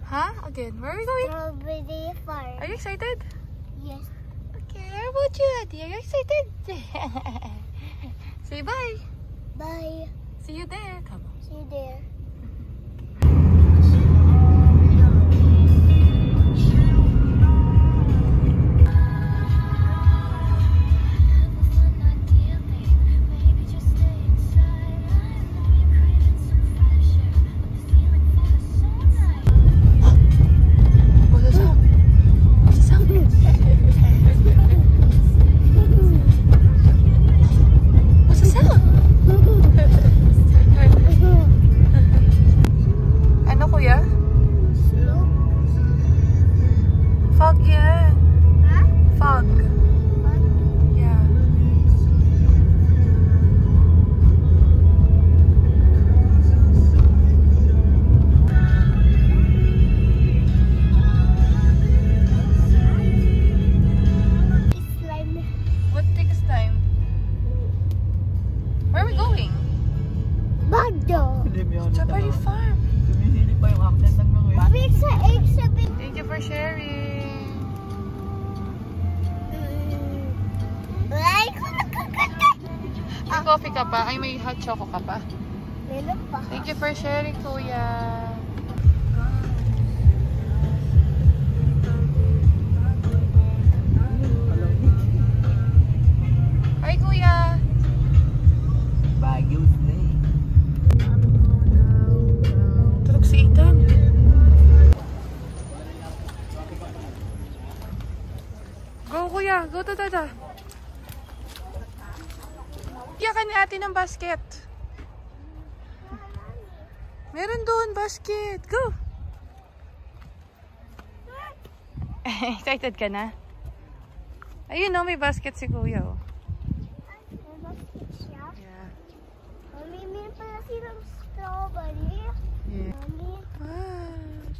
Huh? Again, where are we going? Strawberry farm. Are you excited? Yes. Okay, how about you, Adi? Are you excited? Say bye. Bye. See you there. Come on. See you there. Fog yan. Huh? Fog. Yeah. What takes time? Where are we going? Bagdo. Strawberry farm. Thank you for sharing. May coffee ka pa? Ay, may hot choco ka pa? Meron pa. Thank you for sharing, Kuya. Hi, Kuya. Baguio's name. Tulog si Ethan. Go, Kuya. Go to Dada. Iyakan ni ate ng basket. Meron doon basket. Go. Excited ka na? Ayun o, may basket si Kuya. Oh. May basket siya. Yeah. Mami, meron pala silang strawberry. Yeah. Mami, Wow,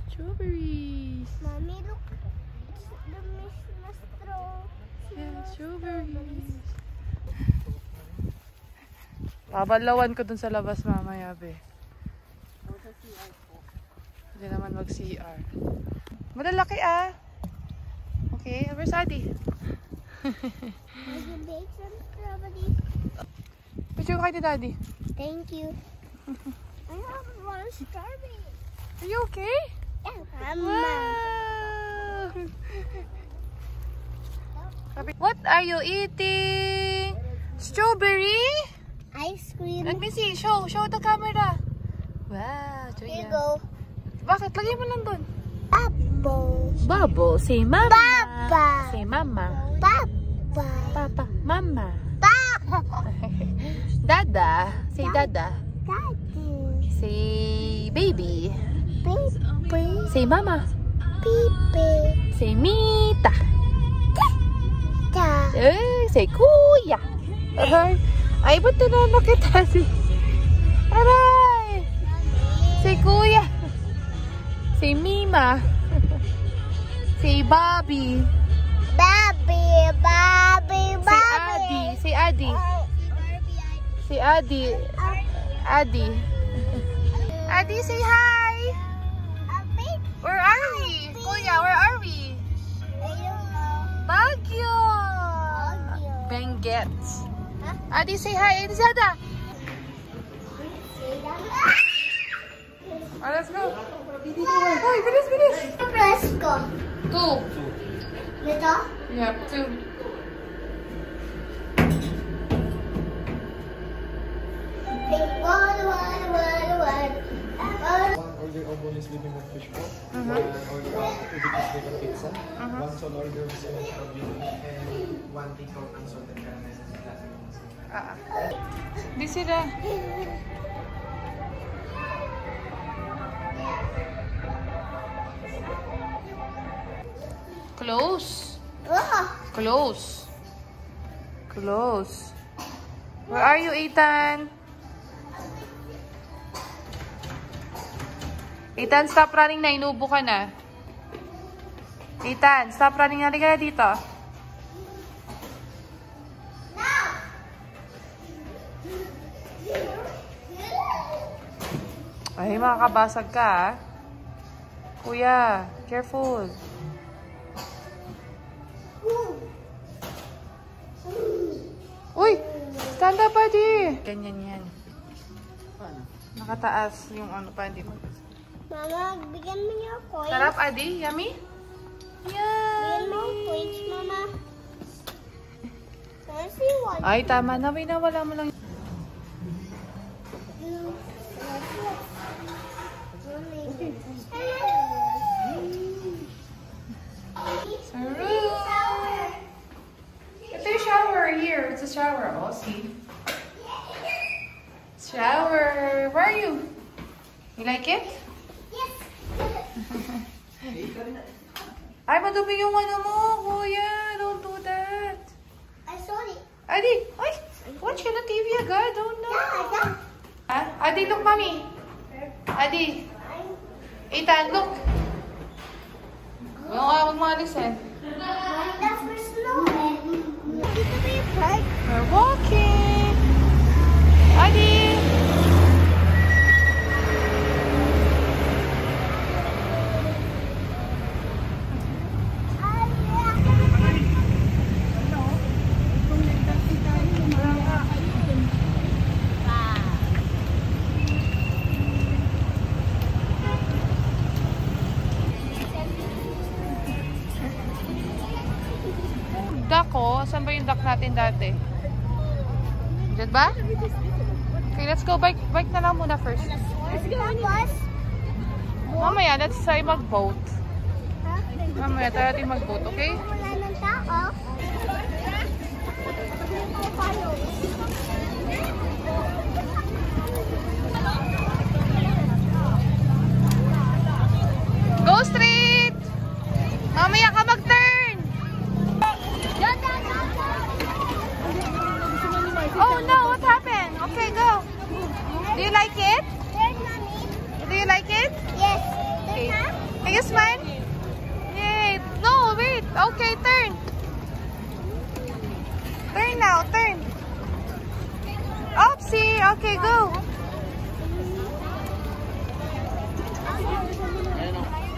strawberries. Mami, look. The miss na straw. Yeah, strawberries. Babalawan ko dun sa labas mamaya, be. Hindi naman mag-CR. Malalaki ah. Okay, where's Adi? I can bake some strawberries. Picture ko kay Daddy. Thank you. I have one strawberry. Are you okay? Yeah, Wow! What are you eating? Strawberry? Ice cream. Let me see. Show the camera. Wow, Here you Julia. go. Bakit? Lagay mo lang doon. Apple. Bubble. Say mama. Papa. Say mama. Papa. Papa. Mama. Papa. Dada. Say dada. Daddy. Say baby. Baby. Say mama. Pipi. Say Mita. Ta. Say kuya. Ay, ba't tinanakit kasi? Aray! Say kuya. Say Mima. Say Bobby. Bobby. Bobby. Say Adi. Say Adi. Say Adi. Adi. Adi, say hi. Where are we? Kuya, where are we? Baguio. Benguet. Adi, say hi. Adi, Zada. Oh, let's go. Hoy, bilis, bilis. Press ko. 2. Ito? Yep, 2. One order of boneless living room fish pork, one order of Ubiquitous bacon pizza, one sole order of spinach ravioli, and one take-out unsalted caramel classic. Di sila. Close. Close. Close. Where are you, Ethan? Ethan, stop running na. Inubo ka na. Ethan, stop running na. Halika na dito. Ay, makakabasag ka, ah. Kuya, careful. Uy! Stand up, Adi! Ganyan yan. Nakataas yung ano pa, hindi mo. Mama, bigyan mo niya coins. Sarap, Adi? Yummy? Bigyan mo Yummy! coins, Mama. Can I see one? Ay, tama na. May nawala mo lang. Ito yung shower here. It's a shower. Oh, see? Shower. Where are you? You like it? Yes. Ay, madumi yung ano mo, kuya. Don't do that. I saw it. Adi, ay, watch ka na TV agad. Don't know. Yeah. Ha? Adi, look, mommy. Adi. Ethan, look. Huwag mo alisin. That's for snowman. Dito ba yung park? We're walking. Adi. Duck, oh. Saan ba yung duck natin dati? Diyan ba? Okay, let's go. Bike na lang muna first. Let's go. Bus. Mamaya, let's try mag-boat. Mamaya, tayo natin mag-boat, okay? Wala ng tao. Go straight! Mamaya ka mag-turn! Oh no, what happened? Okay, go. Do you like it? Turn, Mommy. Do you like it? Yes. Okay. Turn, Can you smile? Yay! No, wait. Okay, turn. Turn now, turn. Oopsie. Okay, go.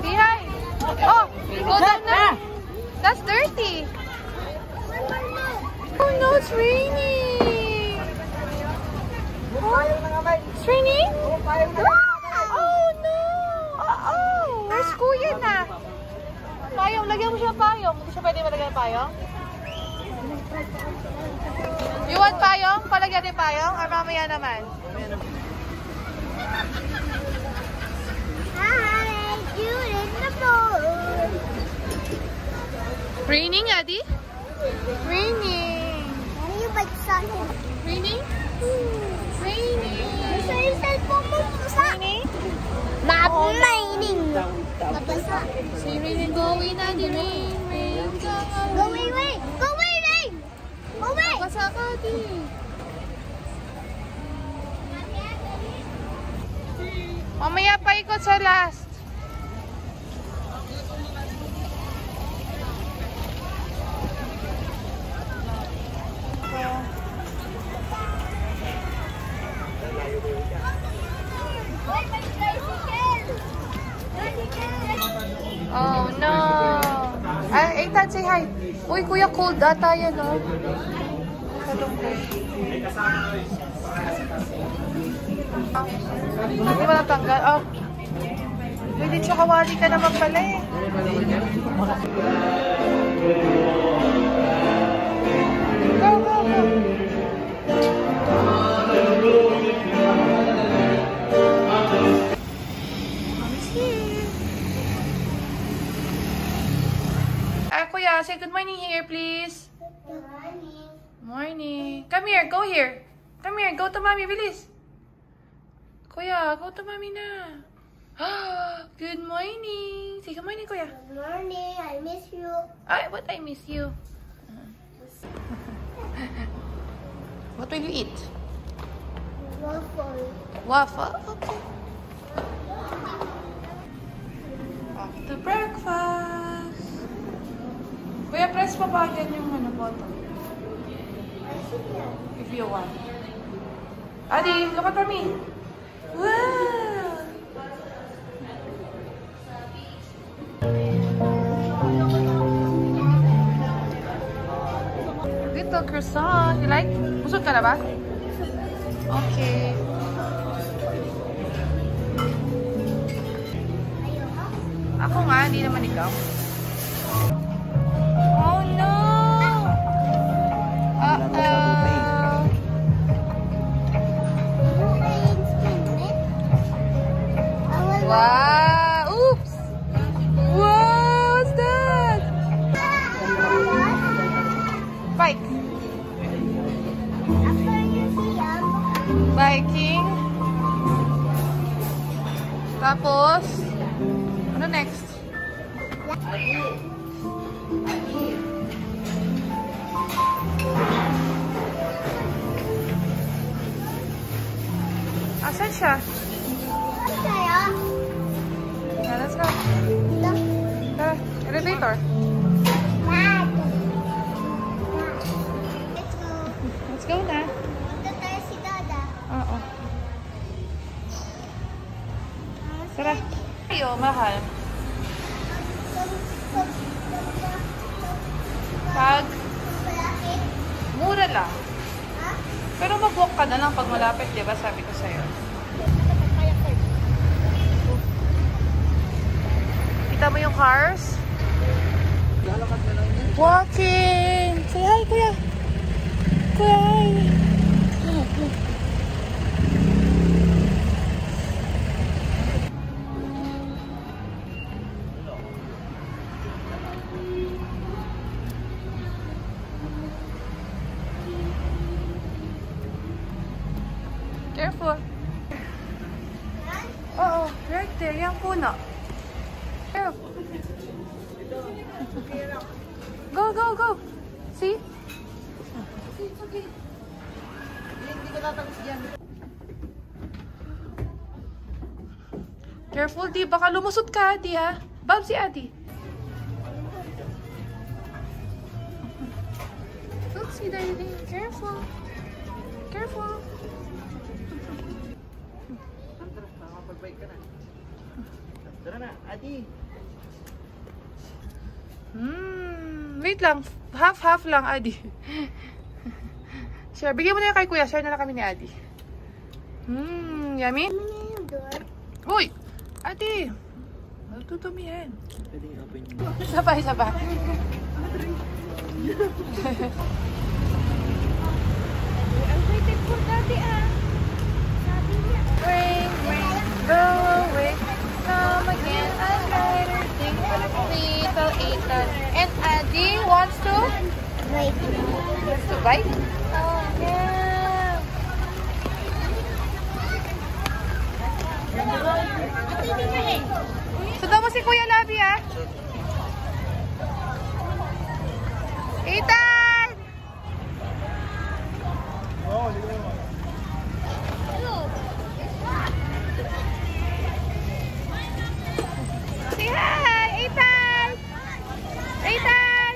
Behind. Oh, go down now. That's dirty. Oh no, it's raining. Oh, it's raining? Oh no! Oh, where's Kuya na? Payong, lagyan mo siya ng payong. Hindi siya pwede malagyan ng payong? You want payong? Palagyan din payong? Or mamaya naman? Hi, you in the boat. Raining, Adi? Raining. Ano yung bike sa akin? Raining? Raining. Gusto yung cellphone mo sa Raining? Raining. Nabasa. Say raining, go away na, Adi. Rain, rain, go away. Go away, rain. Go away, rain. Go away. Basa ka, Adi. Mamaya pa ikot sa last. Oh no. Ay, Ethan, say hi. Uy, kuya, cold ata yan, no? Hindi ba natanggal? Oh. Pwede tsakawali ka naman pala eh. Go, go, go. Kuya, say good morning here, please. Good morning. Morning. Come here, go here. Come here, go to mommy, bilis. Kuya, go to mommy na. Good morning. Say good morning, kuya. Good morning. I miss you. Ay, what I miss you. What will you eat? Waffle. Waffle. Okay. After breakfast. Kuya, press pa ba yan yung ano, button? If you want. Adi, look at me. Wow! little croissant. You like? Busog ka na ba? Okay. Ako nga, hindi naman ikaw. Oh no! Uh-oh! Wow! Oops! Wow! What's that? Bike. Biking. Tapos, ano next? Asan siya? Yeah, let's go. Tara, elevator. Let's go na. Oo. Tara. Ayo, mahal. Pag mura lang. Pero mag-walk ka na lang pag malapit, di ba? Sabi ko sa'yo. Kita mo yung cars? Walking! Say hi, kuya! Kuya, hi! Careful. Oo, right there. Yung puno. Careful. Go, go, go. See? It's okay. Hindi ko tatapos dyan. Careful, di. Baka lumusot ka, di ha? Bob si Adi. Oopsie daisy. Careful. Careful. Tara na, Adi. Wait lang. Half lang, Adi. Share. Bigyan mo na yung kay Kuya. Share na lang kami ni Adi. Yummy? Uy! Adi! Matutumihan. Pwede i-open yun. Sabay, sabay. I'm waiting for Daddy, Sabi niya. Rain, rain, go away. Come again, another thing. Little Ethan. And Adi wants to? Wait. Wants to bite? Oh, yeah. Sundan mo si Kuya Labi, ha? Ethan! Oo, hindi ko naman. Say hi, Ethan! Ethan!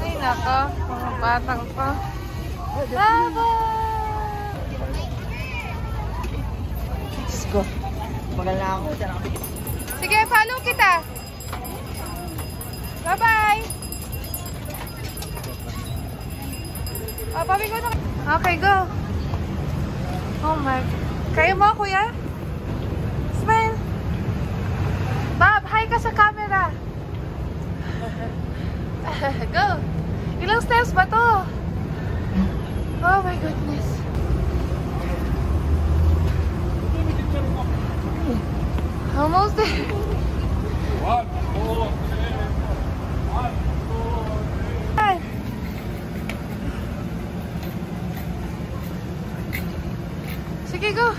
Ay, nako. Mga batang pa. Lava! Let's go. Magal na ako. Sige, follow kita. Bye-bye! Pabigo na. Okay, go. Oh my. Kaya mo, kuya? Smile. Bob, hi ka sa camera. Go. Ilang steps ba to? Oh my goodness. Almost there. Sige, go.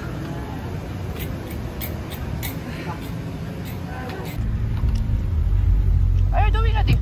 What are you doing, Adi?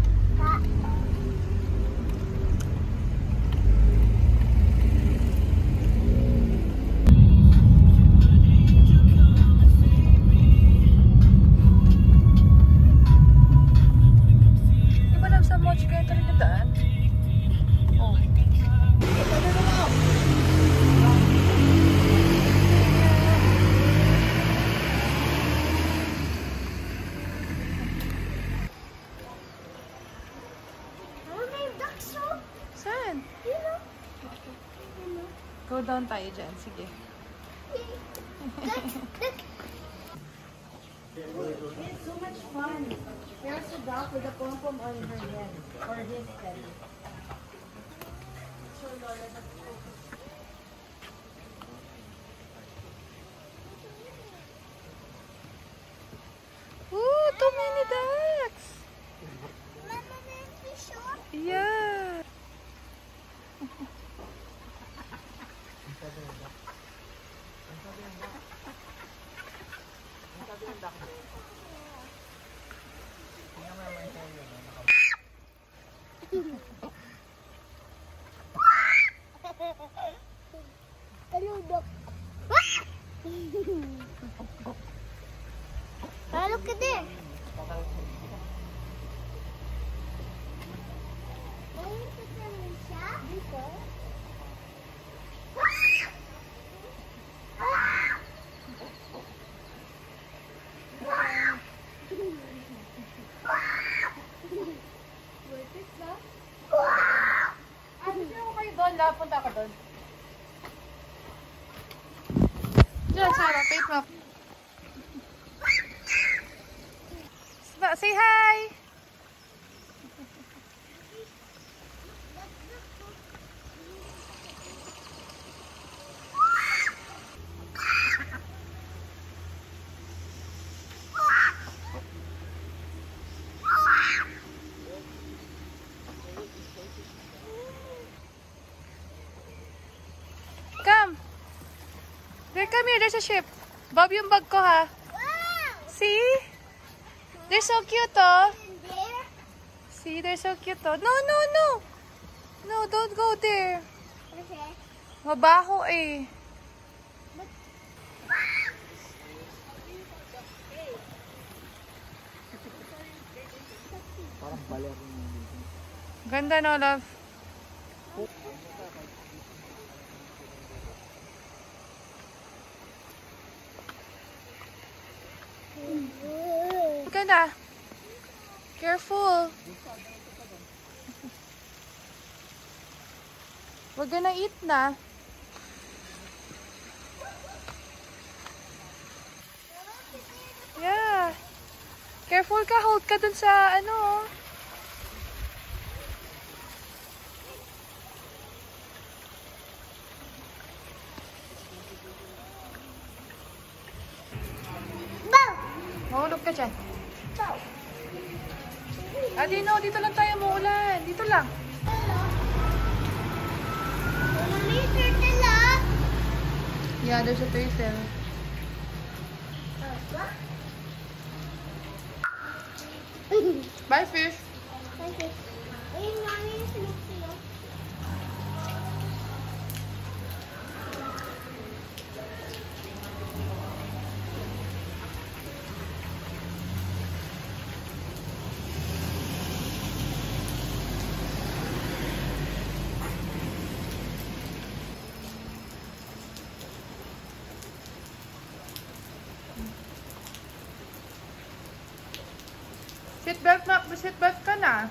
Go down tayo dyan. Sige. It's so much fun. There's a dog with a pom-pom on her head. Or his head. Ooh, too many ducks! Mama, there's fish on. Yeah! Hello, dog. Ah, look at there. Punta ka doon. Diyan, Sarah. Wait mo. Say hi! Come! There, come here. There's a ship. Bob yung bag ko, ha? See? They're so cute, oh. See, they're so cute, oh. No, no, no. No, don't go there. Okay. Mabaho, eh. Ganda, no, love? Ganda. Careful. We're gonna eat na. Yeah. Careful ka. Hold ka dun sa ano. Mahulog ka dyan. Adi, no. Dito lang tayo maulan. Dito lang. Yeah, there's a turtle. Bye, fish. Seatbelt ka na.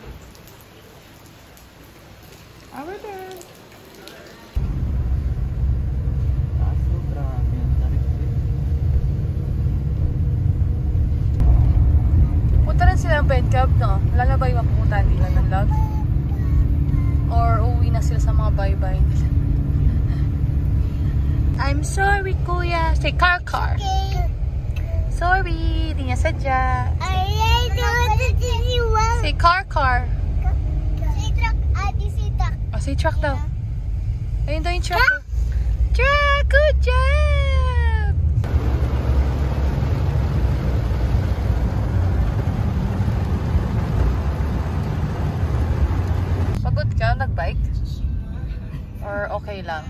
Over there. Punta rin sila ng bed cab, no? Wala na ba yung mapupuntahan nila ng love? Or uwi na sila sa mga bye-bye nila? I'm sorry, kuya. Say car. Sorry, di niya sadya. Say car. Say truck. Say truck. Oh, say truck daw. Ayun daw yung truck. Truck! Good job! Pagod ka? Nag-bike? Or okay lang?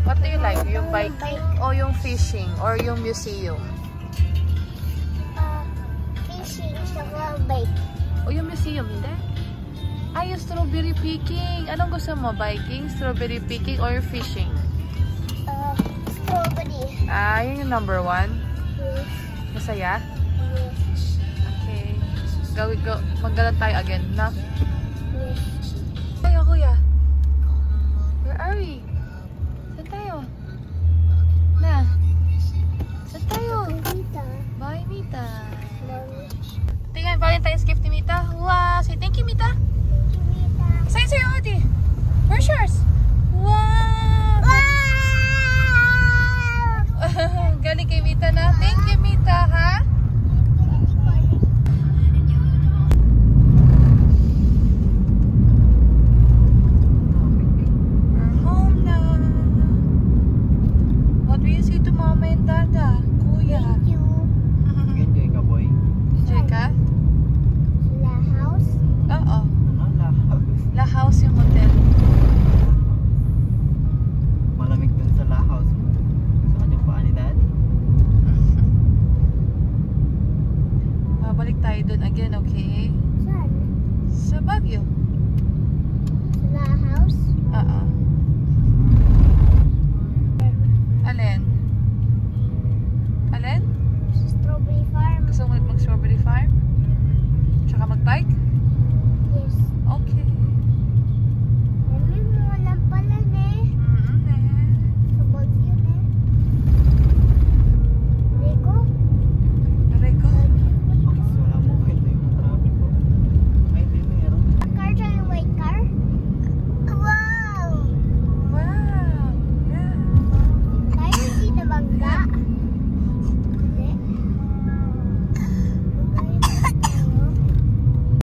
What do you like? Yung biking? O yung fishing? Or yung museum? Fishing sa bike. O yung museum, hindi? Ay, yung strawberry picking. Anong gusto mo? Biking, strawberry picking, or fishing? Strawberry. Ah, yun yung number 1? Yes. Masaya? Yes. Okay. Maggalan tayo again, na? Yes. Ay, kuya. Where are we? Saan Mita. Tingnan, Valentine's gift ni Mita. Wow! Say thank you, Mita.